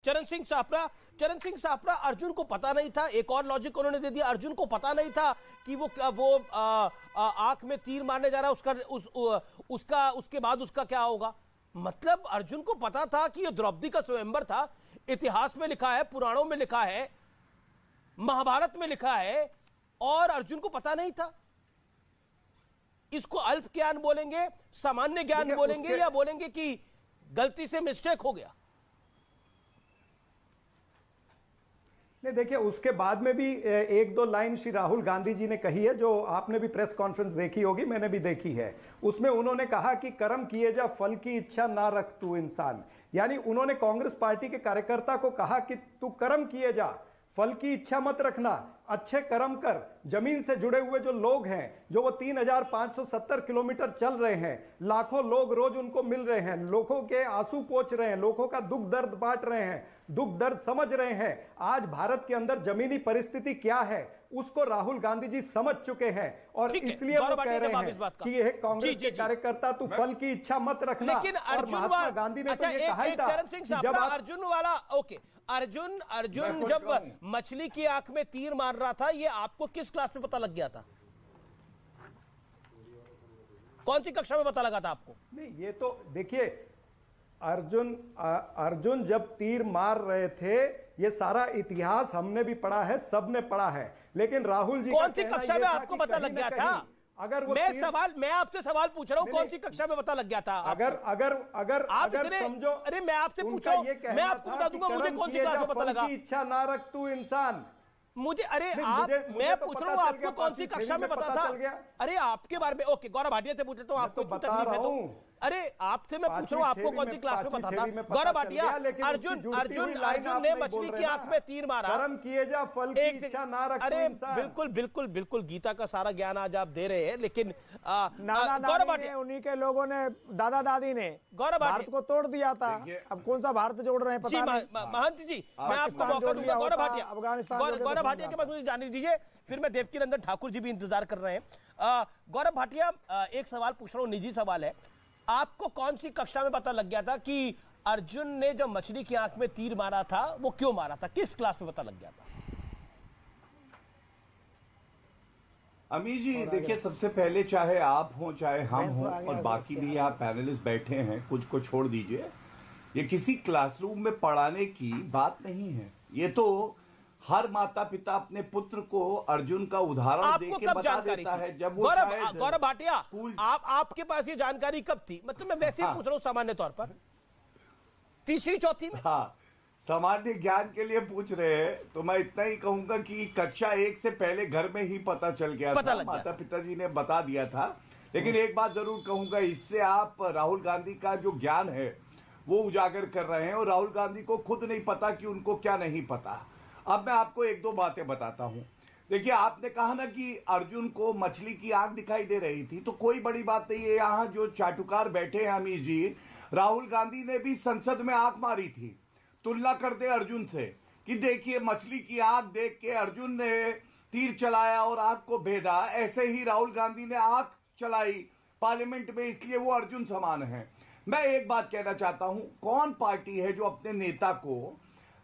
चरण सिंह सापरा अर्जुन को पता नहीं था। एक और लॉजिक उन्होंने दे दिया, अर्जुन को पता नहीं था कि वो आंख में तीर मारने जा रहा है, उसके बाद उसका क्या होगा। मतलब अर्जुन को पता था कि ये द्रौपदी का स्वयंवर था। इतिहास में लिखा है, पुराणों में लिखा है, महाभारत में लिखा है, और अर्जुन को पता नहीं था। इसको अल्प ज्ञान बोलेंगे, सामान्य ज्ञान बोलेंगे, या बोलेंगे कि गलती से मिस्टेक हो गया। नहीं, देखिए उसके बाद में भी एक दो लाइन श्री राहुल गांधी जी ने कही है, जो आपने भी प्रेस कॉन्फ्रेंस देखी होगी, मैंने भी देखी है। उसमें उन्होंने कहा कि कर्म किए जा, फल की इच्छा ना रख तू इंसान। यानी उन्होंने कांग्रेस पार्टी के कार्यकर्ता को कहा कि तू कर्म किए जा, फल की इच्छा मत रखना, अच्छे कर्म कर। जमीन से जुड़े हुए जो लोग हैं, जो वो 3570 किलोमीटर चल रहे हैं, लाखों लोग रोज उनको मिल रहे हैं, लोगों के आंसू पोंछ रहे हैं, लोगों का दुख दर्द बांट रहे हैं, दुख दर्द समझ रहे हैं। आज भारत के अंदर जमीनी परिस्थिति क्या है उसको राहुल गांधी जी समझ चुके हैं, और इसलिए वो कह रहे हैं कि यह कांग्रेस के कार्यकर्ता तू फल की इच्छा मत रखना। लेकिन महात्मा गांधी ने तो ये कहा ही था। जब अर्जुन वाला अर्जुन जब मछली की आंख में तीर मार रहा था, ये आपको किस क्लास में पता लग गया था? कौन सी कक्षा में पता लगा था आपको? नहीं, ये तो देखिए, अर्जुन जब तीर मार रहे थे, ये सारा इतिहास हमने भी पढ़ा है, सबने पढ़ा है। लेकिन राहुल जी कौन सी कक्षा में आपको पता लग गया था? अगर वो मैं आपसे सवाल पूछ रहा हूं, कौन सी कक्षा में पता लग गया था? अगर समझो, अरे मैं आपसे पूछ रहा हूं, मैं आपको बता दूंगा मुझे कौन सी क्लास में पता लगा। इच्छा ना रख तू इंसान। मुझे मैं पूछ रहा हूं आपको कौन सी कक्षा में पता था? अरे आपके बारे में, ओके, गौरव भाटिया से पूछे तो आपको तकलीफ है तो? अरे आपसे मैं पूछ रहा हूं आपको कौन सी क्लास में पता था? गौरव भाटिया, अर्जुन ने मछली की आंख में तीर मारा, कर्म किए जा, फल की इच्छा ना रख। अरे बिल्कुल गीता का सारा ज्ञान आज आप दे रहे हैं, लेकिन गौरव भाटिया, उन्हीं के लोगों ने, दादा दादी ने गौरव भारत को तोड़ दिया था। अब कौन सा भारत जोड़ रहे हैं पता नहीं। महंत जी, मैं आपको मौका दूंगा। गौरव भाटिया, गौरव भाटिया के बाद मुझे जाने दीजिए, फिर मैं देवकी नंदन ठाकुर जी भी इंतजार कर रहे हैं। गौरव भाटिया, एक सवाल पूछ रहा हूं, निजी सवाल है। आपको कौन सी कक्षा में पता लग गया था कि अर्जुन ने जब मछली की आंख में तीर मारा था, वो क्यों मारा था? किस क्लास में पता लग गया था? अमीर जी, देखिए, सबसे पहले चाहे आप हो चाहे हम हो, और बाकी भी यहाँ पैनलिस्ट बैठे हैं, कुछ को छोड़ दीजिए, ये किसी क्लासरूम में पढ़ाने की बात नहीं है। ये तो हर माता पिता अपने पुत्र को अर्जुन का उदाहरण देके बता देता है। जब वो गौरव भाटिया, आपके पास ये जानकारी कब थी? मतलब मैं वैसे ही पूछ रहा हूं, सामान्य तौर पर तीसरी चौथी में। हाँ, सामान्य ज्ञान के लिए पूछ रहे हैं तो मैं इतना ही कहूंगा कि कक्षा 1 से पहले घर में ही पता चल गया था, माता पिताजी ने बता दिया था। लेकिन एक बात जरूर कहूंगा, इससे आप राहुल गांधी का जो ज्ञान है वो उजागर कर रहे हैं, और राहुल गांधी को खुद नहीं पता कि उनको क्या नहीं पता। अब मैं आपको एक दो बातें बताता हूं। देखिए, आपने कहा ना कि अर्जुन को मछली की आंख दिखाई दे रही थी, तो कोई बड़ी बात नहीं है। यहां जो चाटुकार बैठे हैं अमीर जी, राहुल गांधी ने भी संसद में आंख मारी थी। तुलना कर दे अर्जुन से कि देखिए, मछली की आंख देख के अर्जुन ने तीर चलाया और आंख को भेदा, ऐसे ही राहुल गांधी ने आंख चलाई पार्लियामेंट में, इसलिए वो अर्जुन समान है। मैं एक बात कहना चाहता हूं, कौन पार्टी है जो अपने नेता को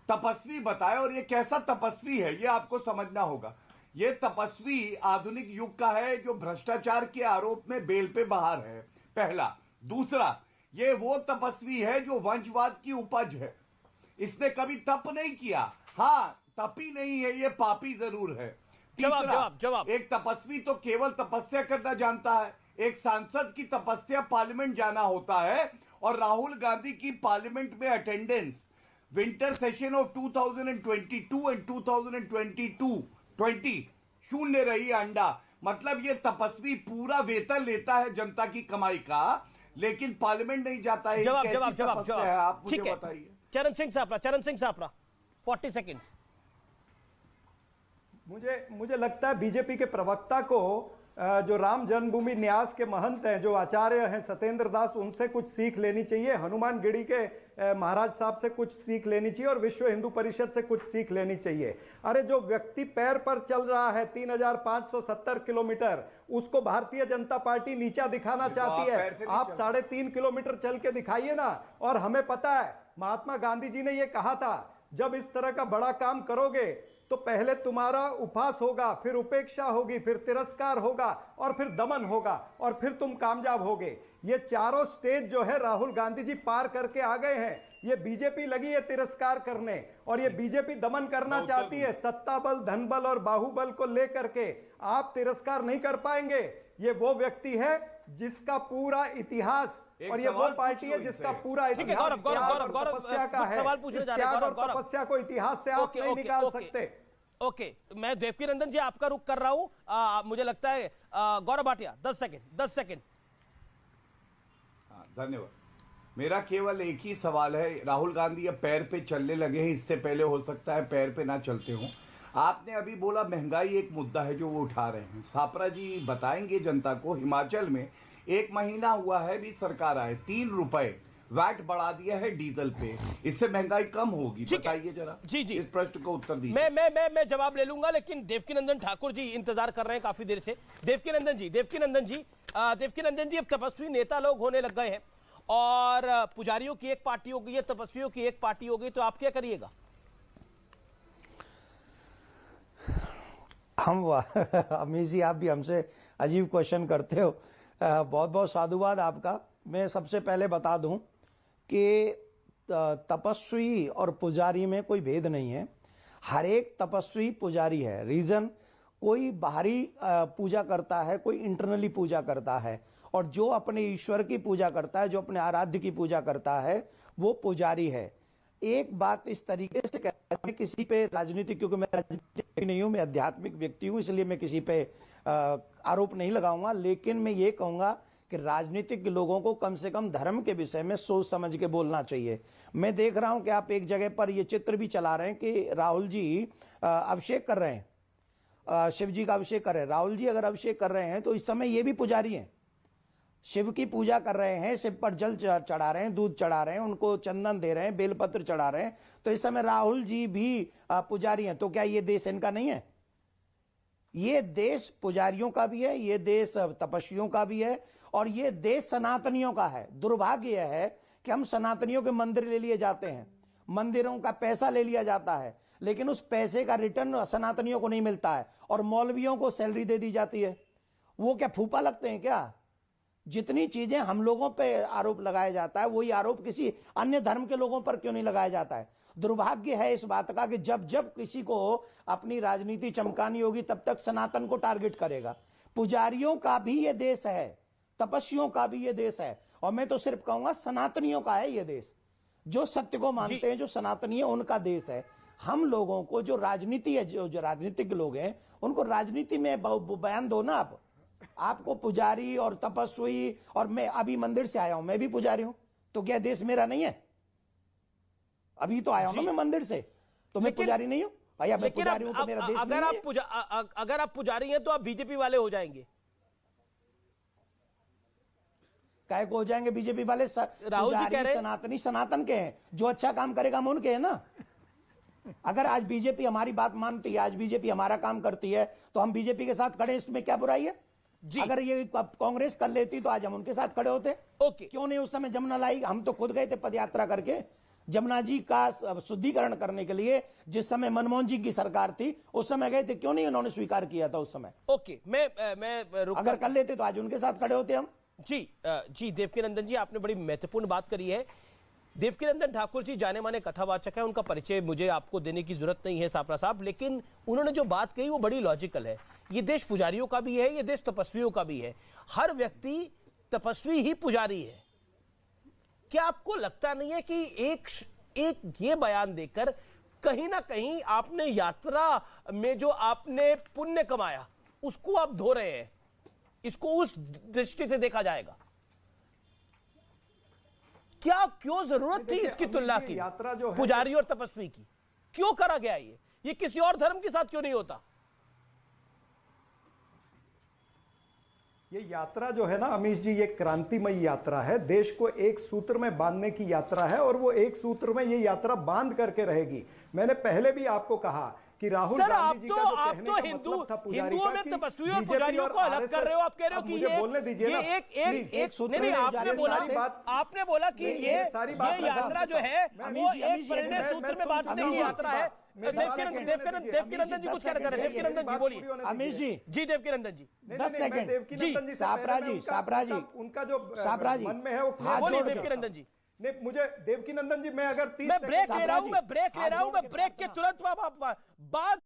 तपस्वी बताए, और ये कैसा तपस्वी है ये आपको समझना होगा। ये तपस्वी आधुनिक युग का है जो भ्रष्टाचार के आरोप में बेल पे बाहर है, पहला। दूसरा, ये वो तपस्वी है जो वंशवाद की उपज है। इसने कभी तप नहीं किया। हाँ, तपी नहीं है, ये पापी जरूर है। जवाब। एक तपस्वी तो केवल तपस्या करना जानता है, एक सांसद की तपस्या पार्लियामेंट जाना होता है। और राहुल गांधी की पार्लियामेंट में attendance winter session of 2022 and 2020 शून्य रही अंडा। मतलब ये तपस्वी पूरा वेतन लेता है जनता की कमाई का, लेकिन पार्लियामेंट नहीं जाता है। जवाब आप मुझे बताइए। चरण सिंह सापरा 40 सेकंड्स। मुझे लगता है बीजेपी के प्रवक्ता को जो राम जन्मभूमि न्यास के महंत हैं, जो आचार्य हैं सत्येंद्र दास, उनसे कुछ सीख लेनी चाहिए। हनुमानगढ़ी के महाराज साहब से कुछ सीख लेनी चाहिए, और विश्व हिंदू परिषद से कुछ सीख लेनी चाहिए। अरे जो व्यक्ति पैर पर चल रहा है 3570 किलोमीटर, उसको भारतीय जनता पार्टी नीचा दिखाना चाहती है। आप 3.5 किलोमीटर चल के दिखाइए ना। और हमें पता है महात्मा गांधी जी ने यह कहा था, जब इस तरह का बड़ा काम करोगे तो पहले तुम्हारा उपहास होगा, फिर उपेक्षा होगी, फिर तिरस्कार होगा और फिर दमन होगा और फिर तुम कामयाब होगे। ये चारों स्टेज जो है राहुल गांधी जी पार करके आ गए हैं। ये बीजेपी लगी है तिरस्कार करने और ये बीजेपी दमन करना चाहती है, सत्ता बल, धन बल और बाहुबल को लेकर के। आप तिरस्कार नहीं कर पाएंगे। ये वो व्यक्ति है जिसका पूरा इतिहास और ये वो पार्टी है जिसका पूरा इतिहास तपस्या का है। सवाल पूछने जा रहे हैं गौरव। तपस्या को इतिहास से आप नहीं निकाल सकते। ओके, मैं देवकीनंदन जी आपका रुख कर रहा हूं। मुझे लगता है गौरव भाटिया 10 सेकंड। धन्यवाद। मेरा केवल एक ही सवाल है, राहुल गांधी अब पैर पे चलने लगे हैं, इससे पहले हो सकता है पैर पे ना चलते हों। आपने अभी बोला महंगाई एक मुद्दा है जो वो उठा रहे हैं। छापरा जी बताएंगे जनता को, हिमाचल में 1 महीना हुआ है भी सरकार आए, 3 रुपए वैट बढ़ा दिया है डीजल पे, इससे महंगाई कम होगी? बताइए जरा। जी इस प्रश्न को उत्तर दीजिए। मैं जवाब ले लूंगा, लेकिन देवकीनंदन ठाकुर जी इंतजार कर रहे हैं काफी देर से। देवकीनंदन जी अब तपस्वी नेता लोग होने लग गए हैं और पुजारियों की एक पार्टी हो गई है, तपस्वियों की एक पार्टी हो गई, तो आप क्या करिएगा? अमीश जी, आप भी हमसे अजीब क्वेश्चन करते हो। बहुत बहुत साधुवाद आपका। मैं सबसे पहले बता दूं कि तपस्वी और पुजारी में कोई भेद नहीं है। हर एक तपस्वी पुजारी है। रीजन, कोई बाहरी पूजा करता है, कोई इंटरनली पूजा करता है, और जो अपने ईश्वर की पूजा करता है, जो अपने आराध्य की पूजा करता है, वो पुजारी है। एक बात इस तरीके से कहता हूं, किसी पे राजनीति, क्योंकि मैं राजनीतिक नहीं हूं, मैं आध्यात्मिक व्यक्ति हूं, इसलिए मैं किसी पे आरोप नहीं लगाऊंगा, लेकिन मैं ये कहूंगा कि राजनीतिक लोगों को कम से कम धर्म के विषय में सोच समझ के बोलना चाहिए। मैं देख रहा हूं कि आप एक जगह पर ये चित्र भी चला रहे हैं कि राहुल जी अभिषेक कर रहे हैं, शिव जी का अभिषेक कर रहे हैं। राहुल जी अगर अभिषेक कर रहे हैं तो इस समय ये भी पुजारी हैं, शिव की पूजा कर रहे हैं, शिव पर जल चढ़ा रहे हैं, दूध चढ़ा रहे हैं, उनको चंदन दे रहे हैं, बेलपत्र चढ़ा रहे हैं, तो इस समय राहुल जी भी पुजारी हैं। तो क्या ये देश इनका नहीं है? ये देश पुजारियों का भी है, ये देश तपस्वियों का भी है, और ये देश सनातनियों का है। दुर्भाग्य यह है कि हम सनातनियों के मंदिर ले लिए जाते हैं, मंदिरों का पैसा ले लिया जाता है, लेकिन उस पैसे का रिटर्न सनातनियों को नहीं मिलता है, और मौलवियों को सैलरी दे दी जाती है। वो क्या फूफा लगते हैं क्या? जितनी चीजें हम लोगों पे आरोप लगाया जाता है, वही आरोप किसी अन्य धर्म के लोगों पर क्यों नहीं लगाया जाता है? दुर्भाग्य है इस बात का कि जब जब किसी को अपनी राजनीति चमकानी होगी, तब तक सनातन को टारगेट करेगा। पुजारियों का भी ये देश है, तपस्वियों का भी ये देश है, और मैं तो सिर्फ कहूंगा सनातनियों का है ये देश। जो सत्य को मानते हैं, जो सनातनी है, उनका देश है। हम लोगों को जो राजनीति है, जो राजनीतिक लोग हैं, उनको राजनीति में बयान दो ना आप। आपको पुजारी और तपस्वी, और मैं अभी मंदिर से आया हूं, मैं भी पुजारी हूं, तो क्या देश मेरा नहीं है? अभी तो आया हूं ना मैं मंदिर से, तो मैं पुजारी नहीं हूं? भैया मैं पुजारी हूं तो मेरा देश अगर आप पुजारी हैं तो आप बीजेपी वाले हो जाएंगे। काय को हो जाएंगे बीजेपी वाले? राहुल जी कह रहे हैं सनातनी सनातन के हैं, जो अच्छा काम करेगा हम उनके हैं ना। अगर आज बीजेपी हमारी बात मानती है, आज बीजेपी हमारा काम करती है, तो हम बीजेपी के साथ खड़े, इसमें क्या बुराई है? अगर ये कांग्रेस कर लेती तो आज हम उनके साथ खड़े होते। क्यों नहीं उस समय जमुना लाई? हम तो खुद गए थे पदयात्रा करके जमुना जी का शुद्धिकरण करने के लिए। जिस समय मनमोहन जी की सरकार थी, उस समय गए थे, क्यों नहीं उन्होंने स्वीकार किया था उस समय? मैं अगर कर लेते तो आज उनके साथ खड़े होते हम। जी देवकीनंदन जी, आपने बड़ी महत्वपूर्ण बात करी है। देवकीनंदन ठाकुर जी जाने माने कथावाचक है, उनका परिचय मुझे आपको देने की जरूरत नहीं है छापरा साहब, लेकिन उन्होंने जो बात कही वो बड़ी लॉजिकल है। ये देश पुजारियों का भी है, ये देश तपस्वियों का भी है। हर व्यक्ति तपस्वी ही पुजारी है। क्या आपको लगता नहीं है कि एक ये बयान देकर कहीं ना कहीं आपने यात्रा में जो आपने पुण्य कमाया उसको आप धो रहे हैं? इसको उस दृष्टि से देखा जाएगा? क्या क्यों जरूरत थी इसकी तुलना की, यात्रा जो है पुजारी और तपस्वी की? क्यों करा गया ये किसी और धर्म के साथ क्यों नहीं होता? ये यात्रा जो है ना अमीश जी, ये क्रांतिमय यात्रा है। देश को एक सूत्र में बांधने की यात्रा है, और वो एक सूत्र में ये यात्रा बांध करके रहेगी। मैंने पहले भी आपको कहा कि कि राहुल सर, गांधी जी का जो आप कहने तो का हिंदू मतलब था पुजारी हिंदुओं का में कि तपस्वी और बीजेपी पुजारियों को अलग कर रहे हो। आप कह रहे हो अब कि मुझे बोलने दीजिए ना, ये प्लीज। एक सूत्र नहीं, में आपने जारी बोला, बात- आपने बोला कि नहीं, ये सारी बात मैं यात्रा समझता जो है हूं। वो अमीश एक जी, परिणय मैं सूत्र में सुन बांटने चुका की हूं यात्रा आपकी है। बात। मेरी बात कहने दीजिए। देवकीनंदन जी कुछ कह रहे थे, देवकीनंदन जी बोलिए। अमीश जी जी देवकीनंदन जी, 10 सेकंड। देवकीनंदन जी से सापरा पहले मैं जी, सापरा जी, उनका जो सापरा जी, मन में है वो हाथ बोलिए जोड़ के। देवकीनंदन जी। नहीं, मुझे देवकीनंदन जी, मैं अगर 30 मैं ब्रेक सेकंड- ले रहा हूं, मैं ब्रेक ले हाथ रहा हूं, जोड़ मैं के ब्रेक के प्रार्थना। तुरंत बाद